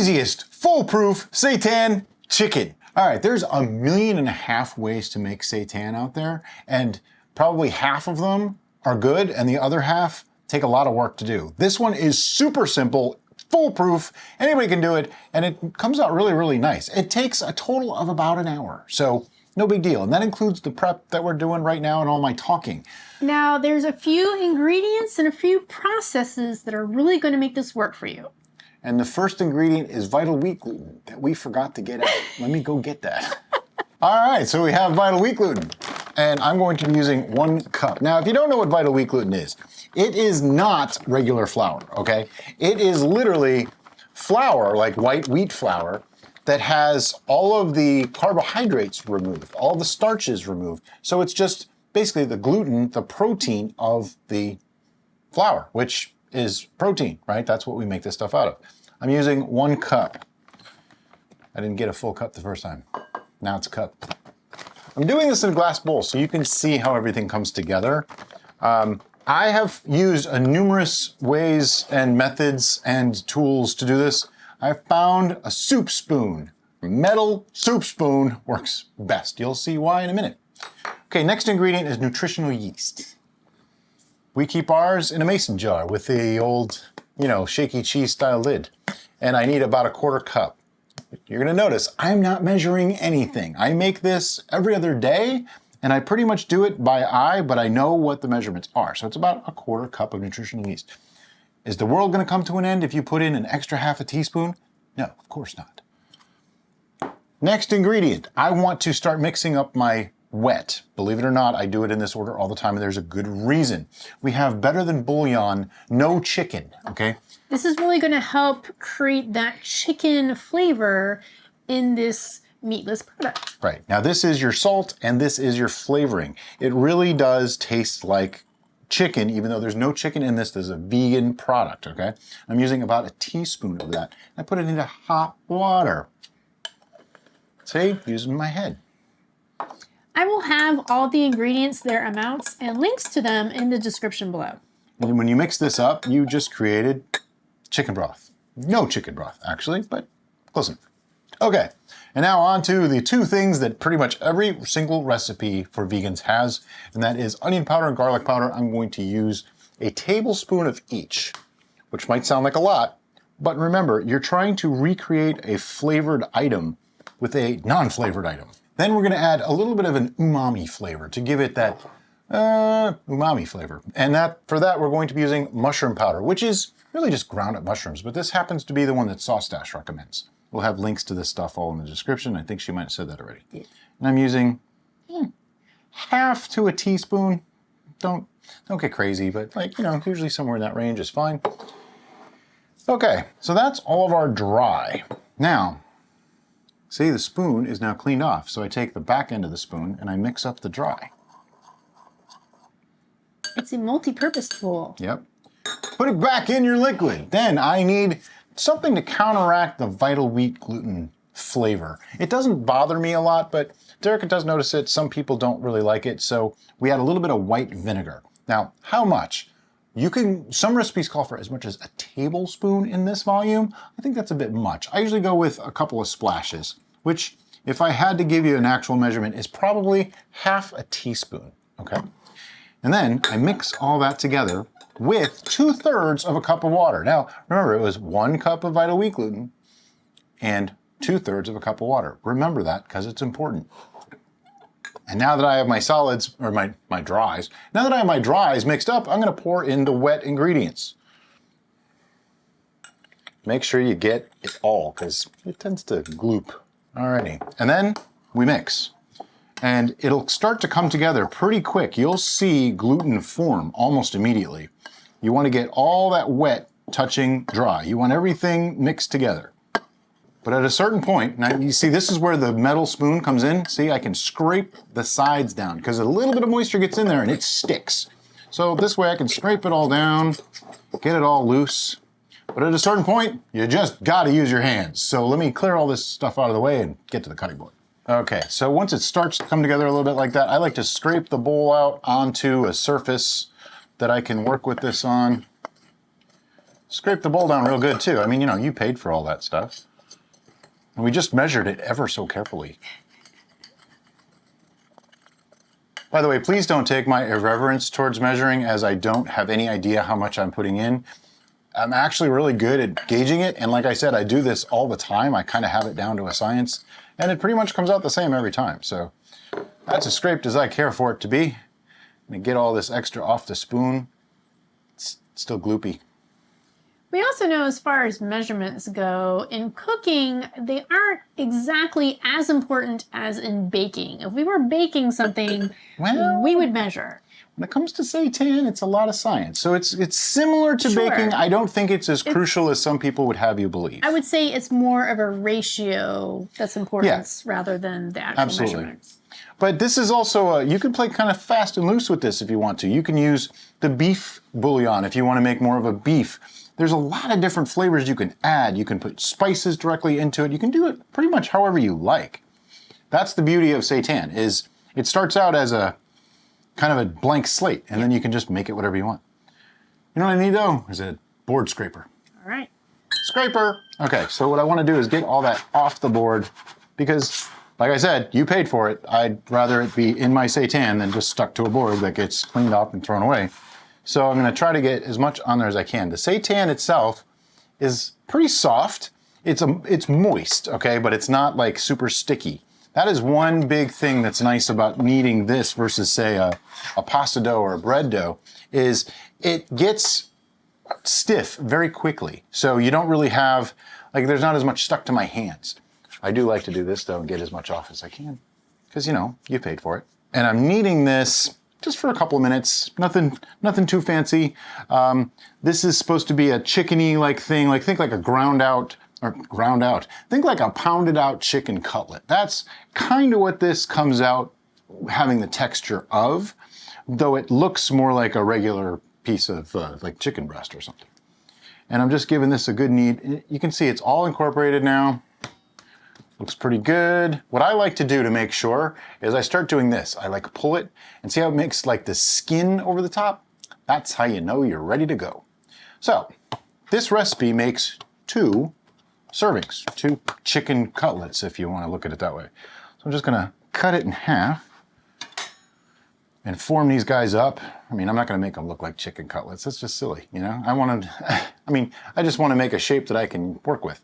easiest, foolproof seitan chicken. All right, there's 1.5 million ways to make seitan out there, and probably half of them are good, and the other half take a lot of work to do. This one is super simple, foolproof, anybody can do it, and it comes out really, really nice. It takes a total of about an hour, so no big deal. And that includes the prep that we're doing right now and all my talking. Now, there's a few ingredients and a few processes that are really going to make this work for you. And the first ingredient is vital wheat gluten that we forgot to get out. Let me go get that. All right, so we have vital wheat gluten, and I'm going to be using 1 cup. Now, if you don't know what vital wheat gluten is, it is not regular flour, okay? It is literally flour, like white wheat flour, that has all of the carbohydrates removed, all the starches removed. So it's just basically the gluten, the protein of the flour, which is protein, right? That's what we make this stuff out of. I'm using 1 cup. I didn't get a full cup the first time. Now it's a cup. I'm doing this in a glass bowl so you can see how everything comes together. I have used numerous ways and methods and tools to do this. I found a soup spoon. Metal soup spoon works best. You'll see why in a minute. Okay, next ingredient is nutritional yeast. We keep ours in a mason jar with the old, shaky cheese style lid. And I need about 1/4 cup. You're gonna notice I'm not measuring anything. I make this every other day, and I pretty much do it by eye, but I know what the measurements are. So it's about 1/4 cup of nutritional yeast. Is the world gonna come to an end if you put in an extra 1/2 teaspoon? No, of course not. Next ingredient, I want to start mixing up my wet. Believe it or not, I do it in this order all the time, and there's a good reason. We have better than bouillon, no chicken, okay? This is really going to help create that chicken flavor in this meatless product. Right, now this is your salt and this is your flavoring. It really does taste like chicken, even though there's no chicken in this. This is a vegan product, okay? I'm using about 1 teaspoon of that. I put it into hot water. See, using my head. I will have all the ingredients, their amounts, and links to them in the description below. And when you mix this up, you just created chicken broth. No chicken broth, actually, but close enough. Okay, and now on to the 2 things that pretty much every single recipe for vegans has, and that is onion powder and garlic powder. I'm going to use a tablespoon of each, which might sound like a lot, but remember, you're trying to recreate a flavored item with a non-flavored item. Then we're gonna add a little bit of an umami flavor to give it that umami flavor. And for that, we're going to be using mushroom powder, which is really just ground up mushrooms, but this happens to be the one that Sauce Stash recommends. We'll have links to this stuff all in the description. I think she might have said that already. Yeah. And I'm using 1/2 to 1 teaspoon. Don't get crazy, but usually somewhere in that range is fine. Okay, so that's all of our dry. Now, see, the spoon is now cleaned off. So I take the back end of the spoon and I mix up the dry. It's a multi-purpose tool. Yep. Put it back in your liquid. Then I need something to counteract the vital wheat gluten flavor. It doesn't bother me a lot, but Derica does notice it. Some people don't really like it. So we add a little bit of white vinegar. Now, how much? Some recipes call for as much as 1 tablespoon in this volume. I think that's a bit much. I usually go with a couple of splashes, which if I had to give you an actual measurement is probably 1/2 teaspoon, okay? And then I mix all that together with 2/3 of a cup of water. Now, remember, it was 1 cup of vital wheat gluten and 2/3 of a cup of water. Remember that because it's important. And now that I have my solids, or my dries, now that I have my dries mixed up, I'm gonna pour in the wet ingredients. Make sure you get it all because it tends to gloop. Alrighty, and then we mix. And it'll start to come together pretty quick. You'll see gluten form almost immediately. You wanna get all that wet touching dry. You want everything mixed together. But at a certain point, now you see this is where the metal spoon comes in. See, I can scrape the sides down because a little bit of moisture gets in there and it sticks. So this way I can scrape it all down, get it all loose. But at a certain point, you just gotta use your hands. So let me clear all this stuff out of the way and get to the cutting board. Okay, so once it starts to come together a little bit like that, I like to scrape the bowl out onto a surface that I can work with this on. Scrape the bowl down real good too. I mean, you paid for all that stuff. And we just measured it ever so carefully. By the way, please don't take my irreverence towards measuring, as I don't have any idea how much I'm putting in. I'm actually really good at gauging it, and like I said, I do this all the time. I kind of have it down to a science, and it pretty much comes out the same every time. So that's as scraped as I care for it to be. I'm gonna get all this extra off the spoon. It's still gloopy. We also know, as far as measurements go, in cooking, they aren't exactly as important as in baking. If we were baking something, Well, we would measure. when it comes to seitan, it's a lot of science. So it's similar to Sure. baking. I don't think it's as crucial as some people would have you believe. I would say it's more of a ratio that's important rather than the actual Absolutely. measurements. But this is also, you can play kind of fast and loose with this if you want to. You can use the beef bouillon if you want to make more of a beef. There's a lot of different flavors you can add. You can put spices directly into it. You can do it pretty much however you like. That's the beauty of seitan, is it starts out as a kind of a blank slate, and then you can just make it whatever you want. You know what I need though? Is a board scraper. All right. Scraper! Okay, so what I want to do is get all that off the board, because like I said, you paid for it. I'd rather it be in my seitan than just stuck to a board that gets cleaned up and thrown away. So I'm going to try to get as much on there as I can. The seitan itself is pretty soft. It's moist, okay, but it's not like super sticky. That is one big thing that's nice about kneading this versus, say, a pasta dough or a bread dough, is it gets stiff very quickly. So you don't really have, like, there's not as much stuck to my hands. I do like to do this though and get as much off as I can, because you know, you paid for it. And I'm kneading this just for a couple of minutes, nothing too fancy. This is supposed to be a chickeny like thing, like think like a think like a pounded out chicken cutlet. That's kind of what this comes out having the texture of, though it looks more like a regular piece of like chicken breast or something. And I'm just giving this a good knead. You can see it's all incorporated now. Looks pretty good. What I like to do to make sure is I start doing this. I like pull it and see how it makes like the skin over the top. That's how you know you're ready to go. So this recipe makes 2 servings, 2 chicken cutlets, if you want to look at it that way. So I'm just gonna cut it in half and form these guys up. I mean, I'm not gonna make them look like chicken cutlets. That's just silly, you know? I just want to make a shape that I can work with.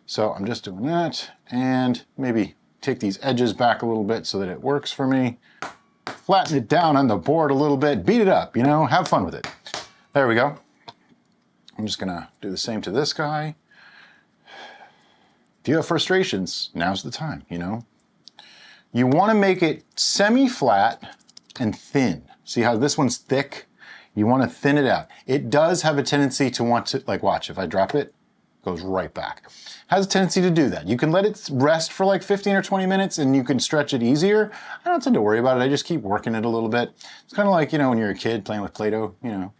So I'm just doing that, and maybe take these edges back a little bit so that it works for me. Flatten it down on the board a little bit, beat it up, you know, have fun with it. There we go. I'm just gonna do the same to this guy. If you have frustrations, now's the time, you know? You wanna make it semi-flat and thin. See how this one's thick? You wanna thin it out. It does have a tendency to want to, like watch, if I drop it, goes right back. Has a tendency to do that. You can let it rest for like 15 or 20 minutes and you can stretch it easier. I don't tend to worry about it. I just keep working it a little bit. It's kind of like, you know, when you're a kid playing with Play-Doh, you know,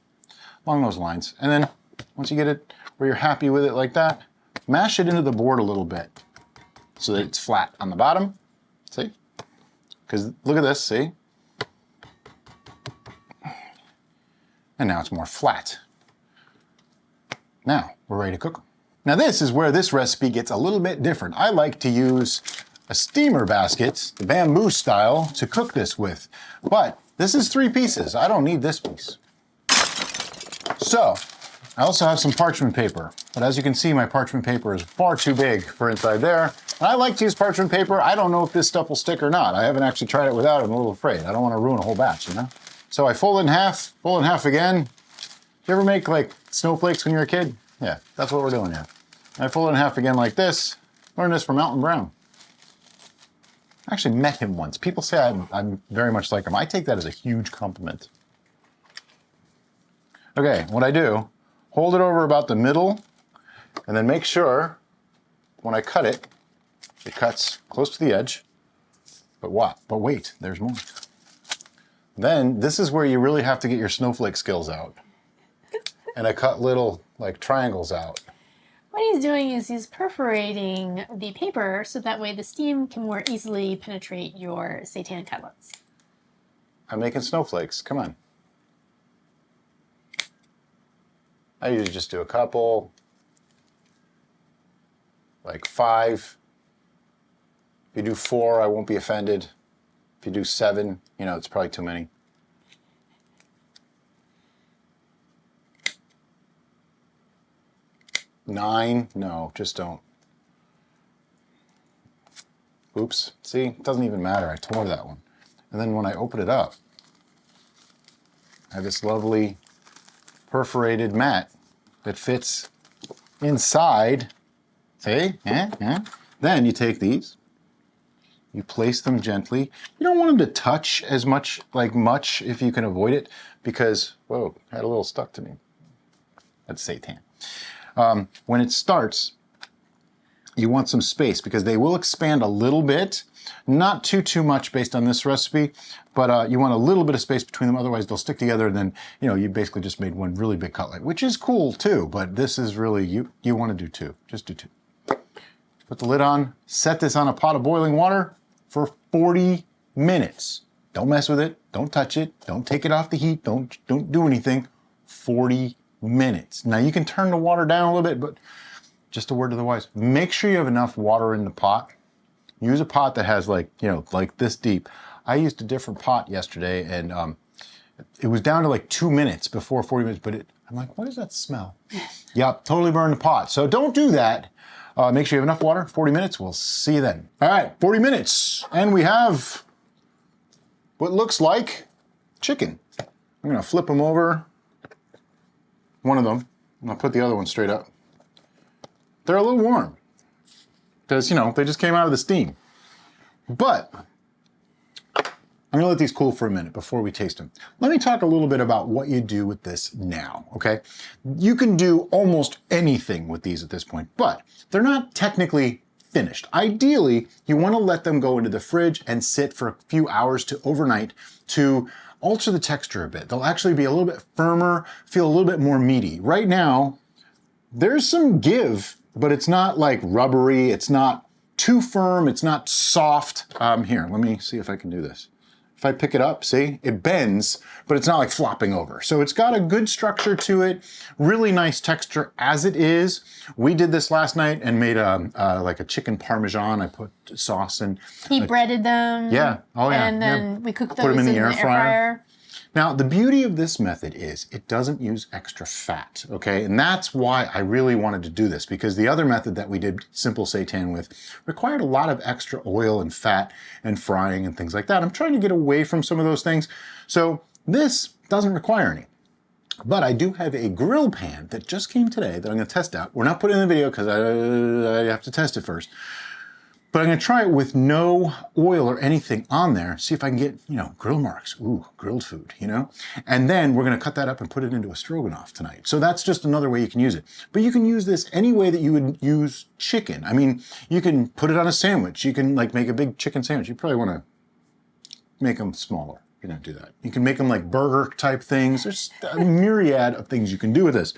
along those lines. And then once you get it where you're happy with it like that, mash it into the board a little bit so that it's flat on the bottom. See? Because look at this, see? And now it's more flat. Now we're ready to cook them. Now this is where this recipe gets a little bit different. I like to use a steamer basket, the bamboo style, to cook this with. But this is 3 pieces. I don't need this piece. So I also have some parchment paper. But as you can see, my parchment paper is far too big for inside there. And I like to use parchment paper. I don't know if this stuff will stick or not. I haven't actually tried it without it. I'm a little afraid. I don't want to ruin a whole batch, you know? So I fold it in half, fold it in half again. You ever make like snowflakes when you were a kid? Yeah, that's what we're doing here. I fold it in half again like this. Learned this from Alton Brown. I actually met him once. People say I'm very much like him. I take that as a huge compliment. Okay, what I do, hold it over about the middle, and then make sure when I cut it, it cuts close to the edge. But what? But wait, there's more. Then this is where you really have to get your snowflake skills out. And I cut little like triangles out. What he's doing is he's perforating the paper so that way the steam can more easily penetrate your seitan cutlets. I'm making snowflakes, come on. I usually just do a couple, like 5, If you do 4, I won't be offended. If you do 7, you know, it's probably too many. Nine? No, just don't. Oops. See, it doesn't even matter. I tore that one. And then when I open it up, I have this lovely perforated mat that fits inside. See? Then you take these, you place them gently. You don't want them to touch as much, if you can avoid it, because, whoa, had a little stuck to me. That's Seitan. When it starts, you want some space because they will expand a little bit, not too much based on this recipe, but you want a little bit of space between them, otherwise they'll stick together, and then, you know, you basically just made one really big cutlet, which is cool too, but this is really, you want to do 2, just do 2. Put the lid on, set this on a pot of boiling water for 40 minutes. Don't mess with it, don't touch it, don't take it off the heat, don't do anything. 40 minutes. Now you can turn the water down a little bit, but just a word to the wise, make sure you have enough water in the pot. Use a pot that has like this deep. I used a different pot yesterday, and it was down to like 2 minutes before 40 minutes, but I'm like, what does that smell? Yep, totally burned the pot. So don't do that. Make sure you have enough water, 40 minutes, we'll see you then. All right, 40 minutes, and we have what looks like chicken. I'm gonna flip them over, one of them, and I'll put the other one straight up. They're a little warm, because, you know, they just came out of the steam. But I'm gonna let these cool for a minute before we taste them. Let me talk a little bit about what you do with this now, okay? You can do almost anything with these at this point, but they're not technically finished. Ideally, you wanna let them go into the fridge and sit for a few hours to overnight to alter the texture a bit. They'll actually be a little bit firmer, feel a little bit more meaty. Right now, there's some give, but it's not like rubbery, it's not too firm, it's not soft. Here, let me see if I can do this. If I pick it up, see, it bends, but it's not like flopping over. So it's got a good structure to it, really nice texture as it is. We did this last night and made like a chicken parmesan. I put sauce in. He breaded them. Yeah, oh yeah. And then we cooked those Put them in the air fryer. fryer. Now, the beauty of this method is it doesn't use extra fat, okay? And that's why I really wanted to do this, because the other method that we did simple seitan with required a lot of extra oil and fat and frying and things like that. I'm trying to get away from some of those things. So this doesn't require any. But I do have a grill pan that just came today that I'm gonna test out. We're not putting it in the video because I have to test it first. But I'm gonna try it with no oil or anything on there, see if I can get, you know, grill marks. Ooh, grilled food, you know? And then we're gonna cut that up and put it into a stroganoff tonight. So that's just another way you can use it. But you can use this any way that you would use chicken. I mean, you can put it on a sandwich. You can like make a big chicken sandwich. You probably wanna make them smaller. You don't do that. You can make them like burger type things. There's a myriad of things you can do with this.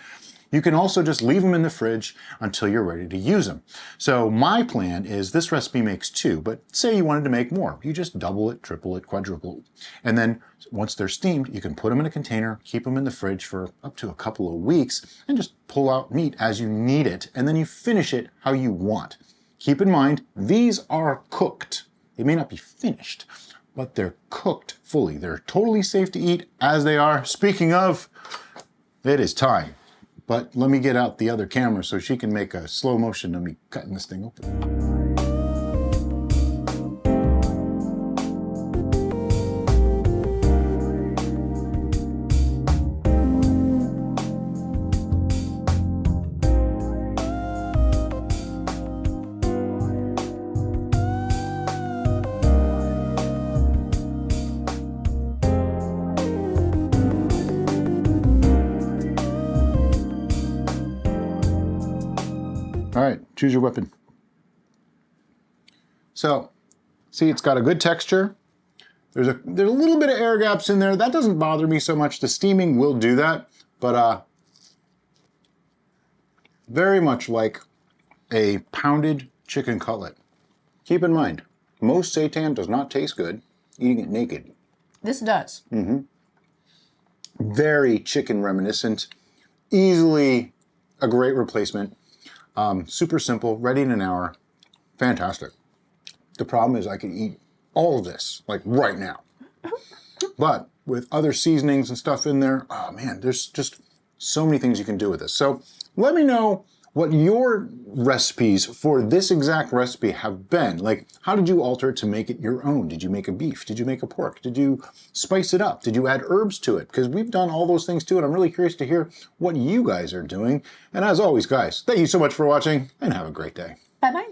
You can also just leave them in the fridge until you're ready to use them. So my plan is this recipe makes 2, but say you wanted to make more. You just double it, triple it, quadruple it. And then once they're steamed, you can put them in a container, keep them in the fridge for up to a couple of weeks, and just pull out meat as you need it. And then you finish it how you want. Keep in mind, these are cooked. They may not be finished, but they're cooked fully. They're totally safe to eat as they are. Speaking of, it is time. But let me get out the other camera so she can make a slow motion of me cutting this thing open. All right, choose your weapon. So, see, it's got a good texture. There's a little bit of air gaps in there. That doesn't bother me so much. The steaming will do that, but very much like a pounded chicken cutlet. Keep in mind, most seitan does not taste good eating it naked. This does. Very chicken reminiscent. Easily a great replacement. Super simple, ready in an hour. Fantastic. The problem is I could eat all of this, like right now. But with other seasonings and stuff in there, oh man, there's just so many things you can do with this. So let me know what your recipes for this exact recipe have been. Like, how did you alter it to make it your own? Did you make a beef? Did you make a pork? Did you spice it up? Did you add herbs to it? Because we've done all those things too, and I'm really curious to hear what you guys are doing. And as always, guys, thank you so much for watching, and have a great day. Bye-bye.